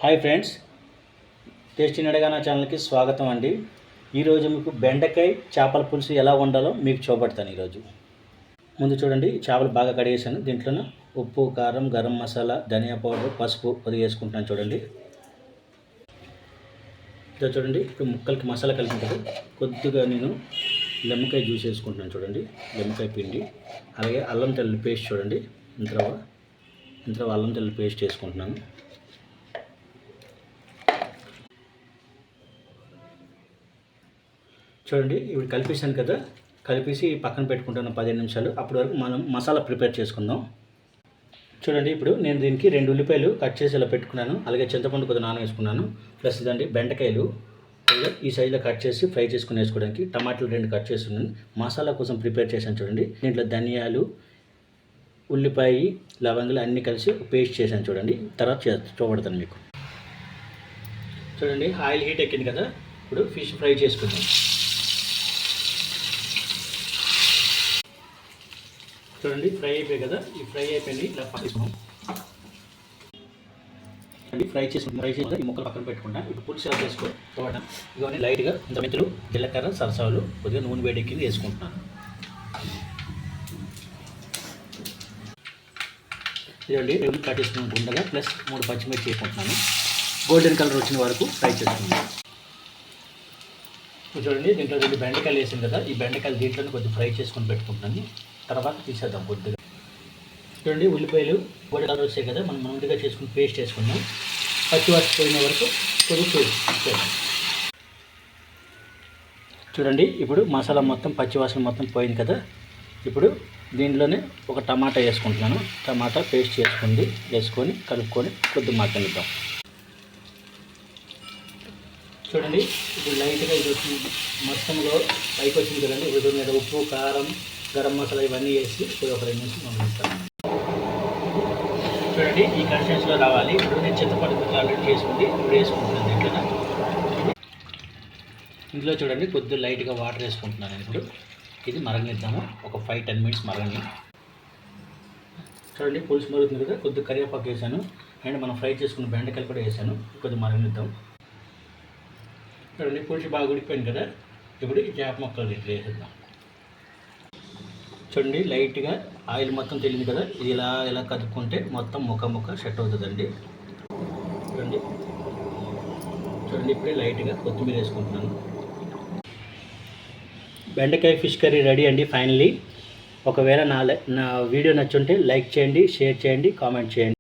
Hi friends, tasty నడగానా ఛానల్కి స్వాగతం అండి. ఈరోజు మీకు బెండకాయ చేపల పులుసు ఎలా వండాలో మీకు చూపెడతాను. ఈరోజు ముందు చూడండి, చేపలు బాగా కడిగేసాను. దీంట్లోనే ఉప్పు, కారం, గరం మసాలా, ధనియా పౌడర్, పసుపు కొద్దిగా వేసుకుంటున్నాను. చూడండి, ఇదో చూడండి. ఇప్పుడు ముక్కలకి మసాలా కలిపి కొద్దిగా నేను నిమ్మకాయ జ్యూస్ వేసుకుంటున్నాను. చూడండి, నిమ్మకాయ పిండి, అలాగే అల్లం తెల్లి పేస్ట్. చూడండి, ఇంత అల్లం తెల్లి పేస్ట్ వేసుకుంటున్నాను. చూడండి, ఇప్పుడు కలిపేసాను కదా, కలిపేసి పక్కన పెట్టుకుంటాను 15 నిమిషాలు. అప్పటి వరకు మనం మసాలా ప్రిపేర్ చేసుకుందాం. చూడండి, ఇప్పుడు నేను దీనికి 2 ఉల్లిపాయలు కట్ చేసి ఇలా పెట్టుకున్నాను. అలాగే చింతపండు కొద్దిగా నానవేసుకున్నాను. ప్లస్ ఇదండి బెండకాయలు ఈ సైజులో కట్ చేసి ఫ్రై చేసుకుని వేసుకోవడానికి. టమాటాలు 2 కట్ చేస్తున్నాను. మసాలా కోసం ప్రిపేర్ చేశాను. చూడండి, దీంట్లో ధనియాలు, ఉల్లిపాయ, లవంగాలు అన్నీ కలిసి పేస్ట్ చేశాను. చూడండి, తర్వాత చూపెడతాను మీకు. చూడండి, ఆయిల్ హీట్ ఎక్కింది కదా, ఇప్పుడు ఫిష్ ఫ్రై చేసుకుందాం. చూడండి, ఫ్రై అయిపోయాయి కదా, ఈ ఫ్రై అయిపోయింది. ఇలా పక్కన ఫ్రై చేసి ఈ ముక్కలు పక్కన పెట్టుకుంటా. ఇప్పుడు పులుసు ఎలా చేసుకోవడం, ఇవన్నీ లైట్గా ఇంత మెంతులు, జీలకర్ర, సరసాలు, కొద్దిగా నూనె వేడెక్కింది వేసుకుంటున్నాను. ఇదండి కట్ చేసుకుని ఉండగా ప్లస్ 3 పచ్చిమిర్చి వేసుకుంటున్నాను. గోల్డెన్ కలర్ వచ్చిన వరకు ఫ్రై చేసుకుంటున్నాను. చూడండి, దీంట్లో 2 బెండకాయలు వేసాను కదా, ఈ బెండకాయలు దీంట్లోనే కొద్దిగా ఫ్రై చేసుకొని పెట్టుకుంటున్నాను. తర్వాత తీసేద్దాం కొద్దిగా. చూడండి, ఉల్లిపాయలు గోల్డెన్ కలర్ వచ్చాయి కదా, మనం ముందుగా చేసుకుని పేస్ట్ వేసుకుందాం. పచ్చివాసన పోయిన వరకు కొద్దిగా చేద్దాం. చూడండి, ఇప్పుడు మసాలా మొత్తం పచ్చివాసన మొత్తం పోయింది కదా, ఇప్పుడు దీంట్లోనే ఒక టమాటా వేసుకుంటున్నాను. టమాటా పేస్ట్ వేసుకొని కలుపుకొని కొద్దిగా మగ్గనిద్దాం. చూడండి, ఇప్పుడు లైట్గా ఇది మొత్తంలో పైకి వచ్చింది కదండి. ఇప్పుడు మీద ఉప్పు, కారం, గరం మసాలా ఇవన్నీ వేసి ఒక 2 నిమిషాలు మగ్గిస్తాను. చూడండి, ఈ కన్సిస్టెన్సీలో రావాలి. ఇప్పుడు నేను చింతపండు ఆల్రెడీ చేసుకుంది, ఇప్పుడు వేసుకుంటున్నాను. ఇందులో చూడండి, కొద్దిగా లైట్గా వాటర్ వేసుకుంటున్నాను. ఇప్పుడు ఇది మరగనిద్దాము, ఒక 5-10 మినిట్స్ మరగని. చూడండి, పులుసు మరుగుతుంది కదా, కొద్దిగా కరివేపాకు వేసాను అండ్ మనం ఫ్రై చేసుకున్న బెండకాయలు కూడా వేసాను. కొద్దిగా మరగనిద్దాం. చూడండి, పులుసు బాగా ఉడికిపోయింది కదా, ఇప్పుడు ఈ చేప ముక్కలు ఇట్లా వేసేద్దాం. చూడండి, లైట్గా ఆయిల్ మొత్తం తెలియదు కదా, ఇది ఇలా కదుపుకుంటే మొత్తం ముక్క సెట్ అవుతుందండి. చూడండి, ఇప్పుడే లైట్గా కొత్తిమీర వేసుకుంటున్నాను. బెండకాయ ఫిష్ కర్రీ రెడీ అండి ఫైనల్లీ. ఒకవేళ నా వీడియో నచ్చుంటే లైక్ చేయండి, షేర్ చేయండి, కామెంట్ చేయండి.